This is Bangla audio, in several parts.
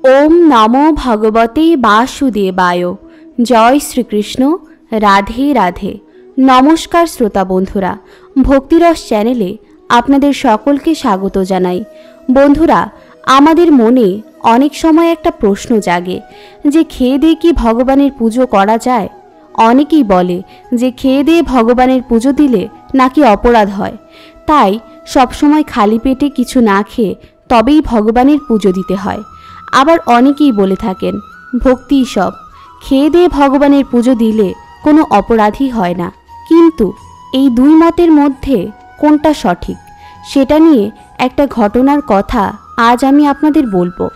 ओम नमो भगवते वासुदेवाय। जय श्रीकृष्ण। राधे राधे। नमस्कार श्रोता बंधुरा, भक्तिरस चैनेले आपनादेर सकलके स्वागत जानाई। बंधुरा, आमादेर मने अनेक समय एकटा प्रश्न जागे जे खेये देये कि भगवानेर पुजो करा जाय। अनेकेई बोले जे खेये देये भगवानेर पुजो दिले नाकि अपराध हय, ताई सब समय खाली पेटे किछु ना खेये तबेई भगवानेर पुजो दिते हय। आबार अनेकेई बोले थाकेन भक्ति सब, खेये देये भगवानेर पुजो दिले कोनो अपराधी हय ना। किन्तु एई दुई मतेर मध्ये कोनटा सठिक सेटा निये एकटा घटनार कथा आज आमी आपनादेर बोलबो,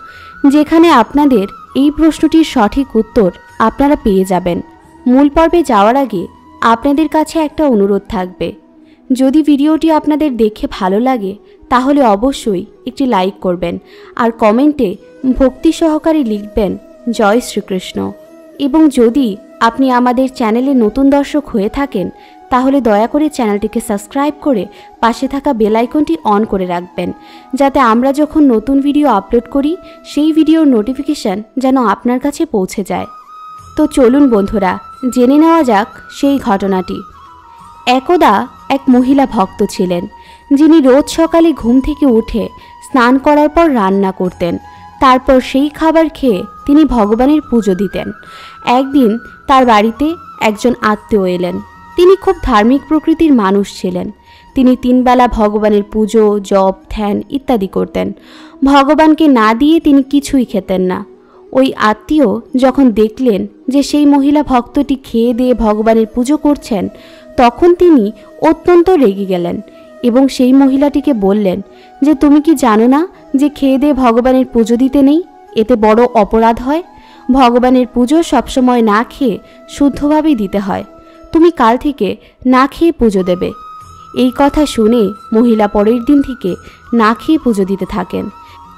जेखाने आपनादेर एई प्रश्नटिर सठिक उत्तर आपनारा पेये जाबेन। मूल पर्वे जाওয়ার आगे आपनादेर काछे एकटा अनुरोध थाकबे, यदि भिडियोटी आपनादेर देखे भालो लागे ताहले अवश्यई एकटी लाइक करबेन और कमेंटे भक्ति सहकारे लिखबेन जय श्रीकृष्ण। एबं यदि आपनि आमादेर चैनेले नतून दर्शक हये थाकेन ताहले दया करे चैनलटिके सबस्क्राइब करे पाशे थाका बेल आइकनटी अन करे राखबेन, जाते आमरा जखन नतून भिडियो आपलोड करी सेई भिडियोर नोटिफिकेशन जेन आपनार काछे पौঁছে যায়। तो चलुन बंधुरा जेने नेওয়া যাক সেই ঘটনাটি। एकदा एक महिला भक्त छिलेन जिनी रोज सकाले घुम थेके उठे स्नान करार पर रान्ना करतेन, तारपर सेई खाबार खेये तिनी भगवानेर पुजो दितेन। एकदिन तार बाड़ीते एकजन आत्मीय एलेन। तिनी खूब धार्मिक प्रकृतिर मानुष छिलेन। तिनी तीन बेला भगवानेर पुजो जप ध्यान इत्यादि करतेन। भगवानके ना दिये तिनी किछुई खेतेन ना। ओई आत्मीय जखन देखलेन जे सेई महिला भक्तटी खेये दिये भगवानेर पुजो करछेन तखन तिनी अत्यंत रेगे गेलेन एबं सेई महिलाटिके बोललेन जे तुमी कि जानो ना जे खेये दिये भगवानेर पुजो दिते नेই, एते बड़ अपराध हय। भगवानेर पुजो सब समय ना खेये शुद्धभावे दिते हय। तुमी काल थेके ना खेये पुजो देबे। एई कथा शुने महिला परेर दिन थेके ना खेये पुजो दिते थाकेन।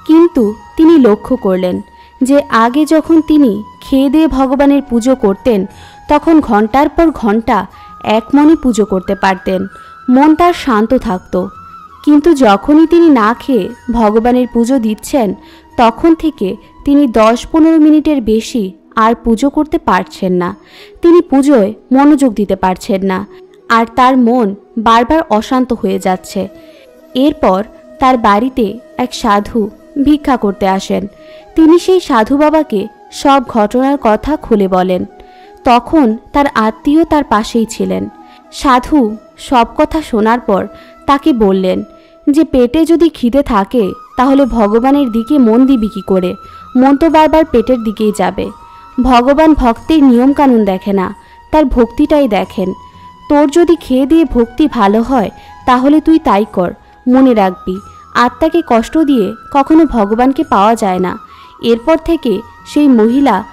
किन्तु तिनी लक्ष्य करलेन जे आगे जखन तिनी खेये दिये भगवानेर पुजो करतेन तखन घंटार पर घंटा एक मने पुजो करते पारतेन, मन तार शांत थाकतो। किन्तु जखनई तिनी ना खेये भगवानेर पुजो दिच्छेन तखन थेके तिनी 10-15 मिनिटेर बेशी आर पुजो करते पारछेन ना। तिनी पुजोय मनोयोग दिते पारछेन ना आर तार मन बार बार अशांत हये जाच्छे। एरपर तार बाड़ीते एक साधु भिक्षा करते आसेन। तिनी सेई साधु बाबाके सब घटनार कथा खुले बोलेन। तखन तार आत्मीय तार पाशेई छिलेन। साधु सब कथा शोनार पर ताके बोललेन जे पेटे यदि खिदे थाके ताहले भगवानेर दिके मन दिबि कि करे, मन तो बार बार पेटेर दिकेई जाबे। भगवान भक्तेर नियम कानून देखे ना, तार भक्तिटाई देखेन। तोर यदि खेये दिये भक्ति भालो हय ताहले तुई ताई कर। मने राखबि आत्माके कष्ट दिये कखनो भगवानके पाওয়া যায় ना। एरपर थेके सेई महिला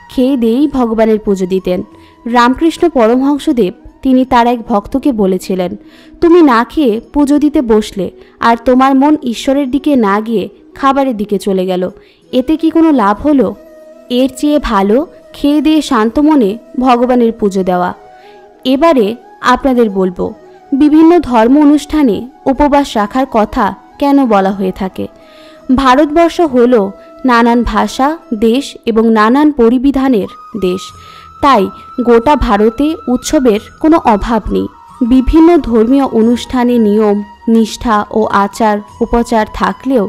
खेये दिয়েই भगवानेर पुजो दितेन। रामकृष्ण परमहंसदेव तिनी तार एक भक्तके बोलेछिलेन, तुमी ना खेये पुजो दिते बसले आर तोमार मन ईश्वरेर दिके ना गिये खाबारेर दिके चले गेल, एते कि कोनो लाभ हलो? एर चेये भालो खेये दिये शांत मने भगवानेर पुजो देওয়া। एबारे आपनादेर बोलबो विभिन्न धर्म अनुष्ठाने उपवास राखार कथा केन बला हये थाके। भारतवर्ष हलो नानान भाषा देश एवं नानान परिविधानेर देश, ताई गोटा भारते उत्सवेर कोनो अभाव नेই। विभिन्न धर्मीय अनुष्ठाने नियम निष्ठा और आचार उपचार थाकलेও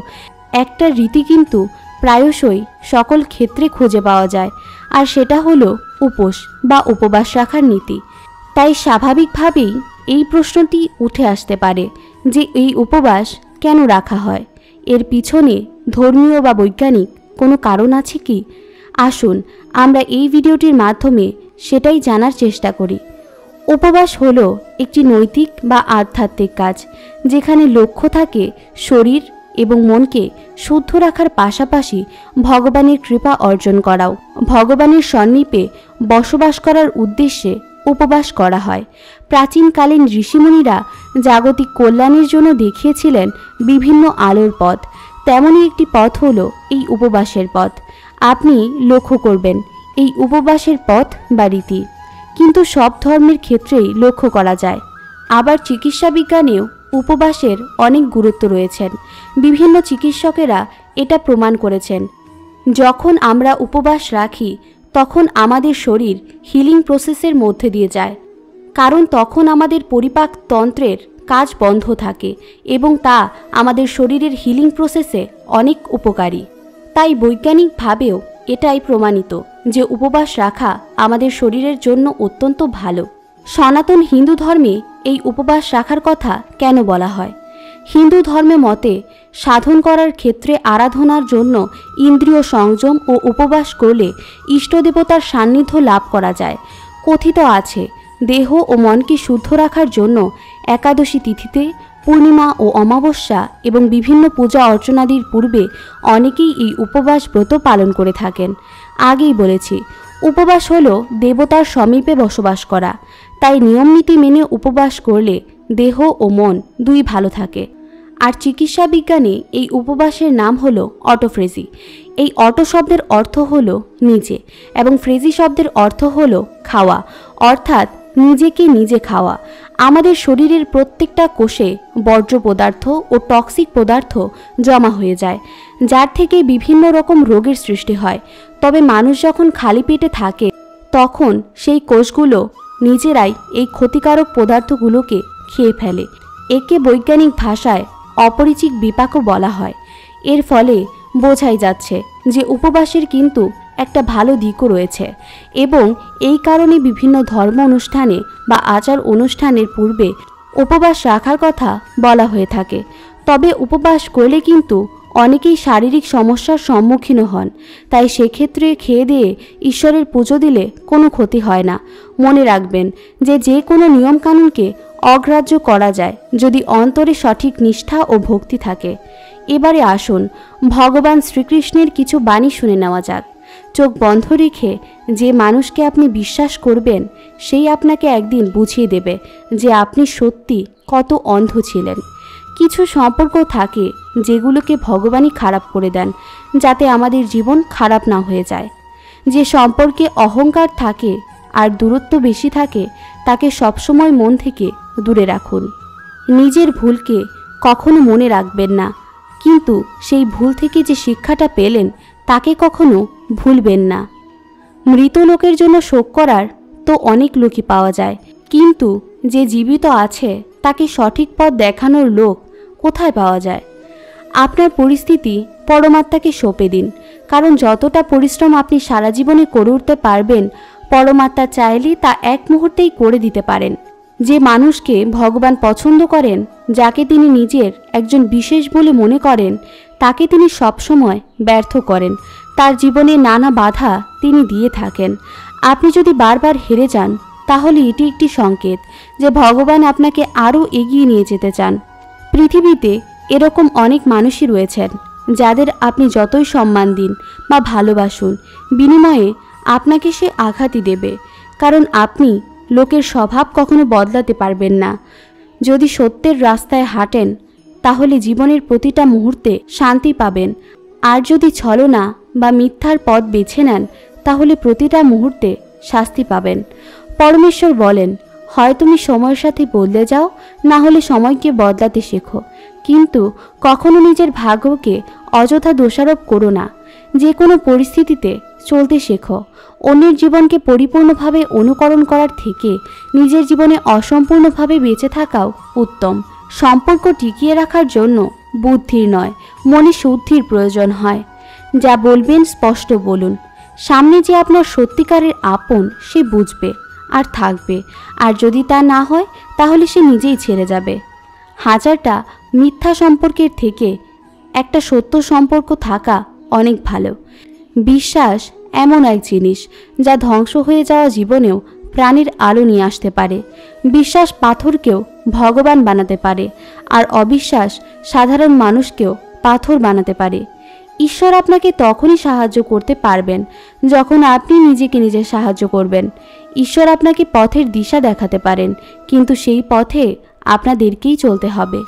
একটা রীতি কিন্তু প্রায়শই সকল ক্ষেত্রে খুঁজে পাওয়া যায়, আর সেটা হলো উপোস বা উপবাস রাখার নীতি। তাই স্বাভাবিকভাবেই এই প্রশ্নটি উঠে আসতে পারে যে এই উপবাস কেন রাখা হয়, এর পিছনে ধর্মীয় বা বৈজ্ঞানিক কোনো কারণ আছে কি? আসুন আমরা এই ভিডিওটির মাধ্যমে সেটাই জানার চেষ্টা করি। উপবাস হলো একটি নৈতিক বা আধ্যাত্মিক কাজ, যেখানে লক্ষ্য থাকে শরীর এবং মনকে শুদ্ধ রাখার পাশাপাশি ভগবানের কৃপা অর্জন করাও। ভগবানের সন্নিপে বসবাস করার উদ্দেশ্যে উপবাস করা হয়। প্রাচীনকালীন ঋষিমুনিরা জাগতিক কল্যাণের জন্য দেখিয়েছিলেন বিভিন্ন আলোর পথ, তেমনই একটি পথ হলো এই উপবাসের পথ। আপনি লক্ষ্য করবেন এই উপবাসের পথ বা রীতি কিন্তু সব ধর্মের ক্ষেত্রেই লক্ষ্য করা যায়। আবার চিকিৎসা বিজ্ঞানেও উপবাসের অনেক গুরুত্ব রয়েছে। বিভিন্ন চিকিৎসকেরা এটা প্রমাণ করেছেন। যখন আমরা উপবাস রাখি তখন আমাদের শরীর হিলিং প্রসেসের মধ্যে দিয়ে যায়, কারণ তখন আমাদের পরিপাক তন্ত্রের কাজ বন্ধ থাকে এবং তা আমাদের শরীরের হিলিং প্রসেসে অনেক উপকারী। তাই বৈজ্ঞানিকভাবেও এটাই প্রমাণিত যে উপবাস রাখা আমাদের শরীরের জন্য অত্যন্ত ভালো। সনাতন হিন্দু ধর্মে এই উপবাস রাখার কথা কেন বলা হয়? হিন্দু ধর্মে মতে সাধন করার ক্ষেত্রে আরাধনার জন্য ইন্দ্রিয় সংযম ও উপবাস করলে ইষ্টদেবতার সান্নিধ্য লাভ করা যায়। কথিত আছে, দেহ ও মনকে শুদ্ধ রাখার জন্য একাদশী তিথিতে, পূর্ণিমা ও অমাবস্যা এবং বিভিন্ন পূজা অর্চনাদির পূর্বে অনেকেই এই উপবাস ব্রত পালন করে থাকেন। আগেই বলেছি, উপবাস হলো দেবতার সমীপে বসবাস করা। তাই নিয়মনীতি মেনে উপবাস করলে দেহ ও মন দুই ভালো থাকে। আর চিকিৎসা বিজ্ঞানে এই উপবাসের নাম হলো অটোফ্রেজি। এই অটো শব্দের অর্থ হলো নিজে এবং ফ্রেজি শব্দের অর্থ হলো খাওয়া, অর্থাৎ নিজেকে নিজে খাওয়া। আমাদের শরীরের প্রত্যেকটা কোষে বর্জ্য পদার্থ ও টক্সিক পদার্থ জমা হয়ে যায়, যার থেকে বিভিন্ন রকম রোগের সৃষ্টি হয়। তবে মানুষ যখন খালি পেটে থাকে তখন সেই কোষগুলো নিজেরাই এই ক্ষতিকারক পদার্থগুলোকে খেয়ে ফেলে। একে বৈজ্ঞানিক ভাষায় অপরিচিক বিপাকও বলা হয়। এর ফলে বোঝাই যাচ্ছে যে উপবাসের কিন্তু একটা ভালো দিকও রয়েছে এবং এই কারণে বিভিন্ন ধর্ম অনুষ্ঠানে বা আচার অনুষ্ঠানের পূর্বে উপবাস রাখার কথা বলা হয়ে থাকে। তবে উপবাস করলে কিন্তু অনেকেই শারীরিক সমস্যার সম্মুখীন হন, তাই সেক্ষেত্রে খেয়ে দিয়ে ঈশ্বরের পুজো দিলে কোনো ক্ষতি হয় না। মনে রাখবেন যে কোনো নিয়মকানুনকে অগ্রাহ্য করা যায় যদি অন্তরে সঠিক নিষ্ঠা ও ভক্তি থাকে। এবারে আসুন ভগবান শ্রীকৃষ্ণের কিছু বাণী শুনে নেওয়া যাক। চোখ বন্ধ রেখে যে মানুষকে আপনি বিশ্বাস করবেন সেই আপনাকে একদিন বুঝিয়ে দেবে যে আপনি সত্যি কত অন্ধ ছিলেন। কিছু সম্পর্ক থাকে যেগুলোকে ভগবানই খারাপ করে দেন যাতে আমাদের জীবন খারাপ না হয়ে যায়। যে সম্পর্কে অহংকার থাকে আর দূরত্ব বেশি থাকে তাকে সবসময় মন থেকে দূরে রাখুন। নিজের ভুলকে কখনো মনে রাখবেন না, কিন্তু সেই ভুল থেকে যে শিক্ষাটা পেলেন তাকে কখনো ভুলবেন না। মৃত লোকের জন্য শোক করার তো অনেক লোকই পাওয়া যায়, কিন্তু যে জীবিত আছে তাকে সঠিক পথ দেখানোর লোক কোথায় পাওয়া যায়? আপনার পরিস্থিতি পরমাত্মাকে সঁপে দিন, কারণ যতটা পরিশ্রম আপনি সারা জীবনে করে উঠতে পারবেন পরমাত্মা চাইলে তা এক মুহূর্তেই করে দিতে পারেন। যে মানুষকে ভগবান পছন্দ করেন, যাকে তিনি নিজের একজন বিশেষ বলে মনে করেন, তাকে তিনি সবসময় ব্যর্থ করেন। তার জীবনে নানা বাধা তিনি দিয়ে থাকেন। আপনি যদি বারবার হেরে যান তাহলে এটি একটি সংকেত যে ভগবান আপনাকে আরও এগিয়ে নিয়ে যেতে চান। পৃথিবীতে এরকম অনেক মানুষই রয়েছেন যাদের আপনি যতই সম্মান দিন বা ভালোবাসুন, বিনিময়ে আপনাকে সে আঘাতই দেবে, কারণ আপনি লোকের স্বভাব কখনো বদলাতে পারবেন না। যদি সত্যের রাস্তায় হাঁটেন তাহলে জীবনের প্রতিটা মুহূর্তে শান্তি পাবেন, আর যদি ছলনা বা মিথ্যার পথ বেছে নেন তাহলে প্রতিটা মুহূর্তে শাস্তি পাবেন। পরমেশ্বর বলেন, হয় তুমি সময়ের সাথে বদলে যাও, না হলে সময়কে বদলাতে শেখো, কিন্তু কখনো নিজের ভাগ্যকে অযথা দোষারোপ করো না। যে কোনো পরিস্থিতিতে চলতে শেখো। অন্যের জীবনকে পরিপূর্ণভাবে অনুকরণ করার থেকে নিজের জীবনে অসম্পূর্ণভাবে বেঁচে থাকাও উত্তম। সম্পর্ক টিকিয়ে রাখার জন্য বুদ্ধির নয়, মনে শুদ্ধির প্রয়োজন হয়। যা বলবেন স্পষ্ট বলুন। সামনে যে আপনার সত্যিকারের আপন সে বুঝবে আর থাকবে, আর যদি তা না হয় তাহলে সে নিজেই ছেড়ে যাবে। হাজারটা মিথ্যা সম্পর্কের থেকে একটা সত্য সম্পর্ক থাকা অনেক ভালো। বিশ্বাস এমন এক জিনিস যা ধ্বংস হয়ে যাওয়া জীবনেও প্রাণের আলো নিয়ে আসতে পারে। বিশ্বাস পাথরকেও ভগবান বানাতে পারে, আর অবিশ্বাস সাধারণ মানুষকেও পাথর বানাতে পারে। ঈশ্বর আপনাকে তখনই সাহায্য করতে পারবেন যখন আপনি নিজেকে নিজে সাহায্য করবেন। ঈশ্বর আপনাকে পথের দিশা দেখাতে পারেন, কিন্তু সেই পথে আপনাদেরকেই চলতে হবে।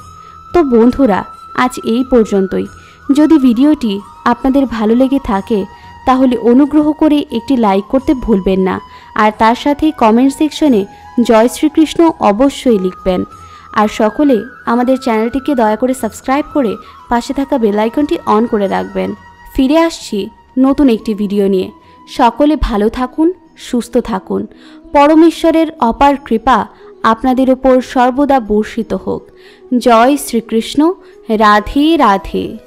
তো বন্ধুরা, আজ এই পর্যন্তই। যদি ভিডিওটি আপনাদের ভালো লেগে থাকে তাহলে অনুগ্রহ করে একটি লাইক করতে ভুলবেন না, আর তার সাথে কমেন্ট সেকশনে জয় শ্রীকৃষ্ণ অবশ্যই লিখবেন। আর সকলে আমাদের চ্যানেলটিকে দয়া করে সাবস্ক্রাইব করে পাশে থাকা বেল আইকনটি অন করে রাখবেন। ফিরে আসছি নতুন একটি ভিডিও নিয়ে। সকলে ভালো থাকুন, সুস্থ থাকুন। পরমেশ্বরের অপার কৃপা আপনাদের ওপর সর্বদা বর্ষিত হোক। জয় শ্রীকৃষ্ণ। রাধে রাধে।